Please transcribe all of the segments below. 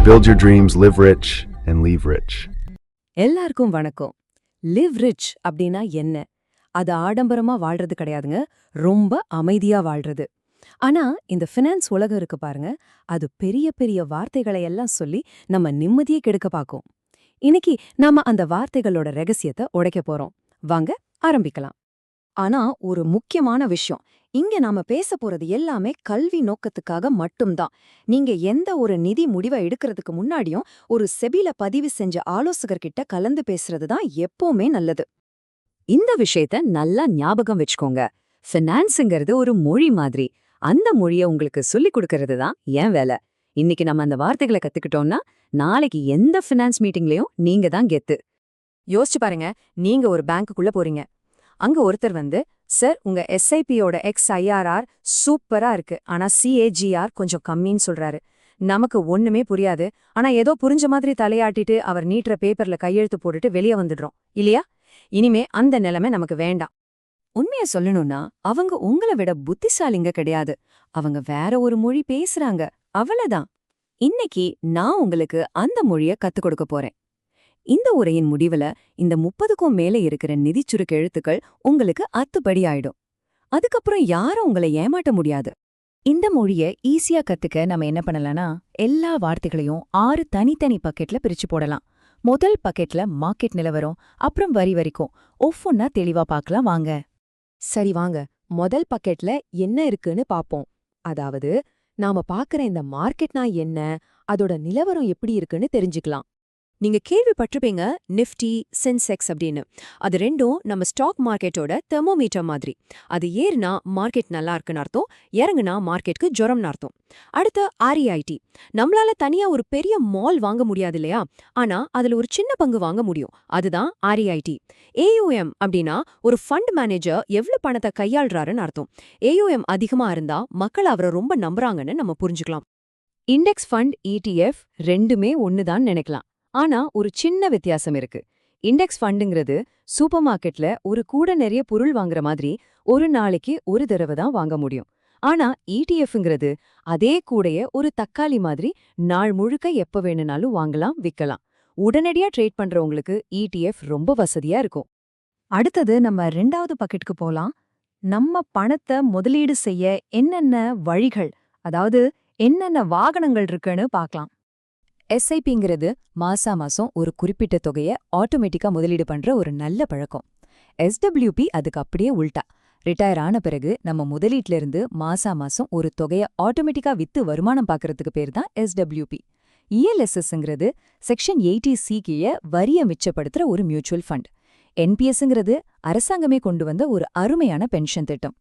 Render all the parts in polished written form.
Build your dreams, live rich, and leave rich. எல்லாருக்கும் வணக்கம். Live rich அப்படின்னா என்ன? அது ஆடம்பரமா வாழ்றது கிடையாதுங்க, ரொம்ப அமைதியா வாழ்றது. ஆனா இந்த ஃபினான்ஸ் உலகம் இருக்கு பாருங்க, அது பெரிய பெரிய வார்த்தைகளை எல்லாம் சொல்லி நம்ம நிம்மதியை கெடுக்க பார்க்கும். இன்னைக்கு நாம அந்த வார்த்தைகளோட ரகசியத்தை உடைக்க போறோம். வாங்க ஆரம்பிக்கலாம். ஆனா ஒரு முக்கியமான விஷயம், இங்க நாம பேச போறது எல்லாமே கல்வி நோக்கத்துக்காக மட்டும்தான். நீங்க எந்த ஒரு நிதி முடிவை எடுக்கிறதுக்கு முன்னாடியும் ஒரு செபில பதிவு செஞ்ச ஆலோசகர்கிட்ட கலந்து பேசுறது தான் எப்பவுமே நல்லது. இந்த விஷயத்த நல்லா ஞாபகம் வச்சுக்கோங்க. ஃபினான்ஸுங்கிறது ஒரு மொழி மாதிரி. அந்த மொழிய உங்களுக்கு சொல்லிக் கொடுக்கறது தான் என் வேலை. இன்னைக்கு நம்ம அந்த வார்த்தைகளை கத்துக்கிட்டோம்னா நாளைக்கு எந்த ஃபினான்ஸ் மீட்டிங்லயும் நீங்க தான் கெத்து. யோசிச்சு பாருங்க, நீங்க ஒரு பேங்க்குள்ள போறீங்க. அங்க ஒருத்தர் வந்து, சார் உங்க எஸ்ஐபியோட XIRR சூப்பரா இருக்கு, ஆனா CAGR கொஞ்சம் கம்மின்னு சொல்றாரு. நமக்கு ஒண்ணுமே புரியாது, ஆனா ஏதோ புரிஞ்ச மாதிரி தலையாட்டிட்டு அவர் நீட்டுற பேப்பர்ல கையெழுத்து போட்டுட்டு வெளியே வந்துடுறோம் இல்லையா? இனிமே அந்த நிலைமை நமக்கு வேண்டாம். உண்மைய சொல்லணும்னா அவங்க உங்களை விட புத்திசாலிங்க கிடையாது, அவங்க வேற ஒரு மொழி பேசுறாங்க, அவ்வளவுதான். இன்னைக்கு நான் உங்களுக்கு அந்த மொழிய கத்துக் கொடுக்க போறேன். இந்த உரையின் முடிவுல இந்த 30க்கும் மேலே இருக்கிற நிதிச் சுருக்கு எழுத்துக்கள் உங்களுக்கு அத்துப்படி ஆயிடும். அதுக்கப்புறம் யாரும் உங்களை ஏமாட்ட முடியாது. இந்த மொழிய ஈஸியா கத்துக்க நம்ம என்ன பண்ணலாம்னா, எல்லா வார்த்தைகளையும் 6 தனித்தனி பக்கெட்ல பிரிச்சு போடலாம். முதல் பக்கெட்ல மார்க்கெட் நிலவரம், அப்புறம் வரி வரைக்கும் ஒவ்வொன்னா தெளிவா பார்க்கலாம் வாங்க. சரி வாங்க, முதல் பக்கெட்ல என்ன இருக்குன்னு பாப்போம். அதாவது நாம பாக்குற இந்த மார்க்கெட்னா என்ன, அதோட நிலவரம் எப்படி இருக்குன்னு தெரிஞ்சுக்கலாம். நீங்க கேள்விப்பட்டிருப்பீங்க நிஃப்டி, சென்செக்ஸ் அப்படின்னு. அது ரெண்டும் நம்ம ஸ்டாக் மார்க்கெட்டோட தெர்மோமீட்டர் மாதிரி. அது ஏறுனா மார்க்கெட் நல்லா இருக்குன்னு அர்த்தம், இறங்குனா மார்க்கெட்டுக்கு ஜுரம்னு அர்த்தம். அடுத்து REIT. நம்மளால தனியா ஒரு பெரிய மால் வாங்க முடியாது இல்லையா, ஆனா அதுல ஒரு சின்ன பங்கு வாங்க முடியும், அதுதான் REIT. AUM அப்படின்னா ஒரு ஃபண்ட் மேனேஜர் எவ்வளவு பணத்தை கையாள்றாருன்னு அர்த்தம். AUM அதிகமா இருந்தா மக்கள் அவரை ரொம்ப நம்புறாங்கன்னு நம்ம புரிஞ்சுக்கலாம். இண்டெக்ஸ் ஃபண்ட், ETF ரெண்டுமே ஒண்ணுதான் நினைக்கலாம். ஆனா ஒரு சின்ன வித்தியாசம் இருக்கு. இண்டெக்ஸ் ஃபண்டுங்கிறது சூப்பர் மார்க்கெட்ல ஒரு கூட நிறைய பொருள் வாங்குற மாதிரி ஒரு நாளைக்கு ஒரு தடவை தான் வாங்க முடியும். ஆனா ETFங்கிறது அதே கூடைய ஒரு தக்காளி மாதிரி நாள் முழுக்க எப்ப வேணும்னாலும் வாங்கலாம், விக்கலாம். உடனடியா ட்ரேட் பண்றவங்களுக்கு ETF ரொம்ப வசதியா இருக்கும். அடுத்தது நம்ம 2வது பக்கெட்டுக்கு போலாம். நம்ம பணத்தை முதலீடு செய்ய என்னென்ன வழிகள், அதாவது என்னென்ன வாகனங்கள் இருக்குன்னு பார்க்கலாம். SIPங்கிறது மாசா மாசம் ஒரு குறிப்பிட்ட தொகையை ஆட்டோமேட்டிக்கா முதலீடு பண்ற ஒரு நல்ல பழக்கம். SWP அதுக்கு அப்படியே உல்டா. ரிட்டையர் ஆன பிறகு நம்ம முதலீட்ல இருந்து மாசா மாசம் ஒரு தொகையை ஆட்டோமேட்டிக்கா வித்து வருமானம் பார்க்கறதுக்கு பேர் தான் SWP. ELSSங்கிறது செக்ஷன் 80C கீழே வரிய மிச்சப்படுத்துற ஒரு மியூச்சுவல் ஃபண்ட். NPSங்கிறது அரசாங்கமே கொண்டு வந்த ஒரு அருமையான பென்ஷன் திட்டம்.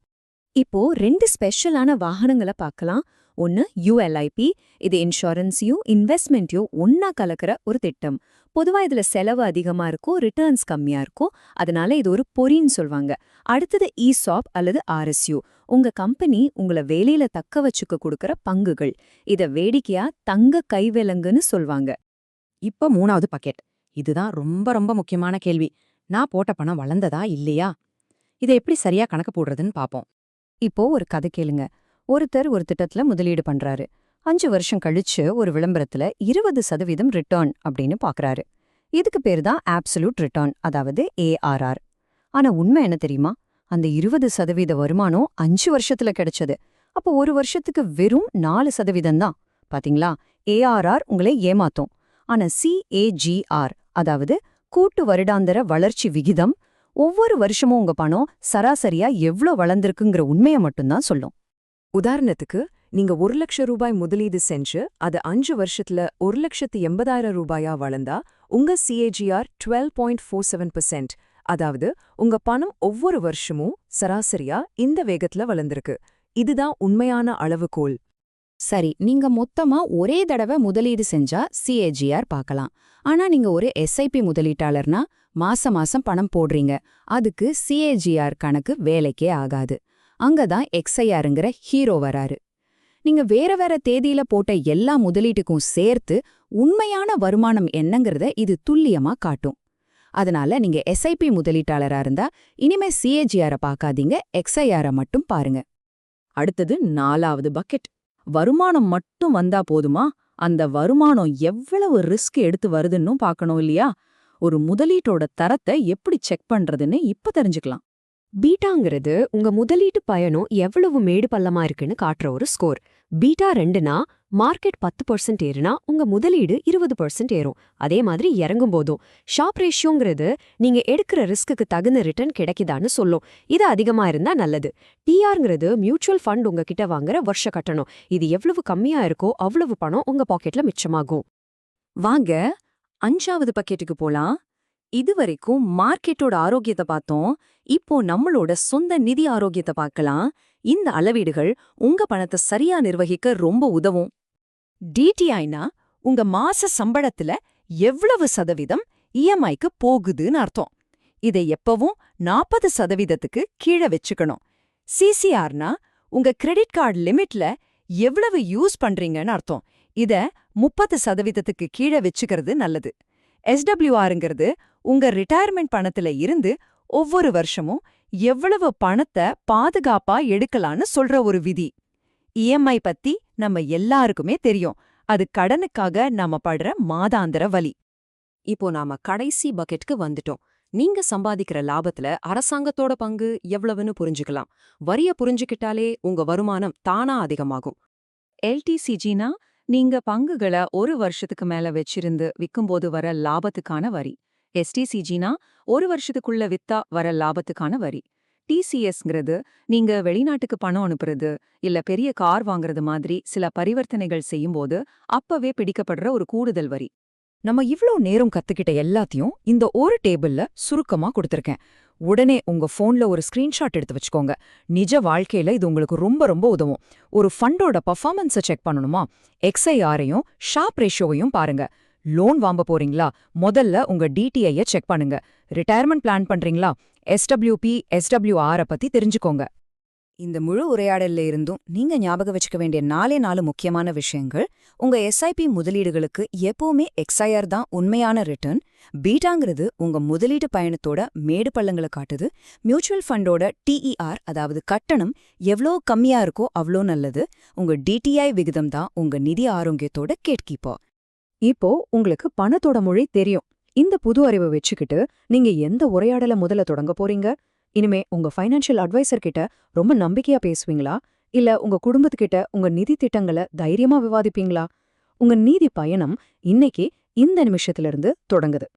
இப்போ 2 ஸ்பெஷலான வாகனங்களை பார்க்கலாம். ஒன்னு ULIP, இது இன்சூரன்ஸையும் இன்வெஸ்ட்மெண்ட்டையும் ஒன்னா கலக்கிற ஒரு திட்டம். பொதுவா இதுல செலவு அதிகமா இருக்கும், ரிட்டர்ன்ஸ் கம்மியா இருக்கும், அதனால இது ஒரு பொறின்னு சொல்வாங்க. அடுத்தது ESOP அல்லது RSU, உங்க கம்பெனி உங்களை வேலையில தக்க வச்சுக்க கொடுக்கற பங்குகள். இத வேடிக்கையா தங்க கைவிலங்குன்னு சொல்வாங்க. இப்ப 3வது பக்கெட், இதுதான் ரொம்ப ரொம்ப முக்கியமான கேள்வி. நான் போட்ட பணம் வளர்ந்ததா இல்லையா, இதை எப்படி சரியா கணக்கு போடுறதுன்னு பாப்போம். இப்போ ஒரு கதை கேளுங்க. ஒருத்தர் ஒரு திட்டத்துல முதலீடு பண்றாரு. 5 வருஷம் கழிச்சு ஒரு விளம்பரத்துல 20% ரிட்டர்ன் அப்படின்னு பாக்குறாரு. இதுக்கு பேரு தான் ஆப்சல்யூட் ரிட்டர்ன், அதாவது ARR. ஆனா உண்மை என்ன தெரியுமா, அந்த 20% வருமானம் 5 வருஷத்துல கிடைச்சது. அப்போ ஒரு வருஷத்துக்கு வெறும் 4% தான். பாத்தீங்களா, ARR உங்களை ஏமாத்தும். ஆனா CAGR, அதாவது கூட்டு வருடாந்திர வளர்ச்சி விகிதம், ஒவ்வொரு வருஷமும் உங்க பணம் சராசரியா எவ்ளோ வளர்ந்திருக்குங்கிற உண்மையை மட்டும்தான் சொல்லும். உதாரணத்துக்கு, நீங்க 1 லட்சம் ரூபாய் முதலீடு செஞ்சு அது 5 வருஷத்துல 1,80,000 ரூபாயா வளர்ந்தா உங்க CAGR 12.47%. அதாவது உங்க பணம் ஒவ்வொரு வருஷமும் சராசரியா இந்த வேகத்துல வளர்ந்திருக்கு. இதுதான் உண்மையான அளவுகோல். சரி, நீங்க மொத்தமா ஒரே தடவை முதலீடு செஞ்சா CAGR பார்க்கலாம். ஆனா நீங்க ஒரு SIP முதலீட்டாளர்னா மாசம் மாசம் பணம் போடுறீங்க, அதுக்கு CAGR கணக்கு வேலைக்கே ஆகாது. அங்கதான் XIRங்கிற ஹீரோ வராரு. நீங்க வேற வேற தேதியில போட்ட எல்லா முதலீட்டுக்கும் சேர்த்து உண்மையான வருமானம் என்னங்கிறத இது துல்லியமா காட்டும். அதனால நீங்க SIP முதலீட்டாளரா இருந்தா இனிமே CAGR பார்க்காதீங்க, XIR மட்டும் பாருங்க. அடுத்தது 4வது பக்கெட். வருமானம் மட்டும் வந்தா போதுமா, அந்த வருமானம் எவ்வளவு ரிஸ்க் எடுத்து வருதுன்னும் பார்க்கணும் இல்லையா? ஒரு முதலீட்டோட தரத்தை எப்படி செக் பண்றதுன்னு இப்ப தெரிஞ்சுக்கலாம். பீட்டாங்கிறது உங்க முதலீட்டு பயணம் எவ்வளவு மேடு பள்ளமா இருக்குன்னு காட்டுற ஒரு ஸ்கோர். பீட்டா 2னா மார்க்கெட் 10% ஏறுனா உங்க முதலீடு 20% ஏறும். அதே மாதிரி இறங்கும் போதும். ஷார்ப் ரேஷியோங்கிறது நீங்க எடுக்கிற ரிஸ்க்கு தகுந்த ரிட்டர்ன் கிடைக்குதான்னு சொல்லும். இது அதிகமா இருந்தா நல்லது. டிஆர்ங்கிறது மியூச்சுவல் ஃபண்ட் உங்ககிட்ட வாங்குற வருஷ கட்டணம். இது எவ்வளவு கம்மியா இருக்கோ அவ்வளவு பணம் உங்க பாக்கெட்ல மிச்சமாகும். வாங்க 5வது பக்கெட்டுக்கு போலாம். இதுவரைக்கும் மார்க்கெட்டோட ஆரோக்கியத்தை பார்த்தோம். இப்போ நம்மளோட சொந்த நிதி ஆரோக்கியத்தை பார்க்கலாம். இந்த அளவீடுகள் உங்க பணத்தை சரியா நிர்வகிக்க ரொம்ப உதவும். டிடிஐனா உங்க மாச சம்பளத்துல எவ்வளவு சதவீதம் இஎம்ஐக்கு போகுதுன்னு அர்த்தம். இதை எப்பவும் 40% கீழே வச்சுக்கணும். சிசிஆர்னா உங்க கிரெடிட் கார்டு லிமிட்ல எவ்வளவு யூஸ் பண்றீங்கன்னு அர்த்தம். இத 30% கீழே வச்சுக்கிறது நல்லது. எஸ்டபிள்யூஆருங்கிறது உங்க ரிட்டையர்மெண்ட் பணத்துல இருந்து ஒவ்வொரு வருஷமும் எவ்வளவு பணத்தை பாதுகாப்பா எடுக்கலான்னு சொல்ற ஒரு விதி. இஎம்ஐ பத்தி நம்ம எல்லாருக்குமே தெரியும். அது கடனுக்காக நாம படுற மாதாந்திர வலி. இப்போ நாம கடைசி பக்கெட்க்கு வந்துட்டோம். நீங்க சம்பாதிக்கிற லாபத்துல அரசாங்கத்தோட பங்கு எவ்வளவுன்னு புரிஞ்சுக்கலாம். வரிய புரிஞ்சுக்கிட்டாலே உங்க வருமானம் தானா அதிகமாகும். எல்டிசிஜினா நீங்க பங்குகளை 1 வருஷத்துக்கு மேல வச்சிருந்து விக்கும்போது வர லாபத்துக்கான வரி. எஸ்டிசிஜினா 1 வருஷத்துக்குள்ள வித்தா வர லாபத்துக்கான வரி. டிசிஎஸ்ங்கிறது நீங்க வெளிநாட்டுக்கு பணம் அனுப்புறது இல்ல பெரிய கார் வாங்குறது மாதிரி சில பரிவர்த்தனைகள் செய்யும்போது அப்பவே பிடிக்கப்படுற ஒரு கூடுதல் வரி. நம்ம இவ்ளோ நேரம் கத்துக்கிட்ட எல்லாத்தையும் இந்த ஒரு டேபிள்ல சுருக்கமா கொடுத்திருக்கேன். உடனே உங்க போன்ல ஒரு ஸ்கிரீன்ஷாட் எடுத்து வச்சுக்கோங்க. நிஜ வாழ்க்கையில இது உங்களுக்கு ரொம்ப ரொம்ப உதவும். ஒரு ஃபண்டோட பர்ஃபார்மன்ஸை செக் பண்ணணுமா? எக்ஸ்ஐஆரையும் ஷார்ப் ரேஷியோவையும் பாருங்க. லோன் வாங்க போறீங்களா? முதல்ல உங்க டிடிஐய செக் பண்ணுங்க. ரிட்டையர்மெண்ட் பிளான் பண்றீங்களா? எஸ்டபிள்யூபி, எஸ்டபிள்யூஆரை பத்தி தெரிஞ்சுக்கோங்க. இந்த முழு உரையாடல்ல இருந்தும் நீங்க ஞாபகம் வச்சுக்க வேண்டிய 4 முக்கியமான விஷயங்கள். உங்க எஸ்ஐபி முதலீடுகளுக்கு எப்பவுமே எக்ஸ்ஐஆர் தான் உண்மையான ரிட்டர்ன். பீட்டாங்கிறது உங்க முதலீட்டு பயணத்தோட மேடு பள்ளங்களை காட்டுது. மியூச்சுவல் ஃபண்டோட டிஇஆர், அதாவது கட்டணம் எவ்வளோ கம்மியா இருக்கோ அவ்வளோ நல்லது. உங்க டிடிஐ விகிதம் தான் உங்க நிதி ஆரோக்கியத்தோட கேட்கீப்பர். இப்போ உங்களுக்கு பணத்தோட மொழி தெரியும். இந்த புது அறிவை வச்சுக்கிட்டு நீங்க எந்த உரையாடலை முதல்ல தொடங்க போறீங்க? இனிமே உங்க ஃபைனான்ஷியல் அட்வைசர் கிட்ட ரொம்ப நம்பிக்கையா பேசுவீங்களா? இல்ல உங்க குடும்பத்துக்கிட்ட உங்க நிதி திட்டங்களை தைரியமா விவாதிப்பீங்களா? உங்க நீதி பயணம் இன்னைக்கு இந்த நிமிஷத்துல இருந்து தொடங்குது.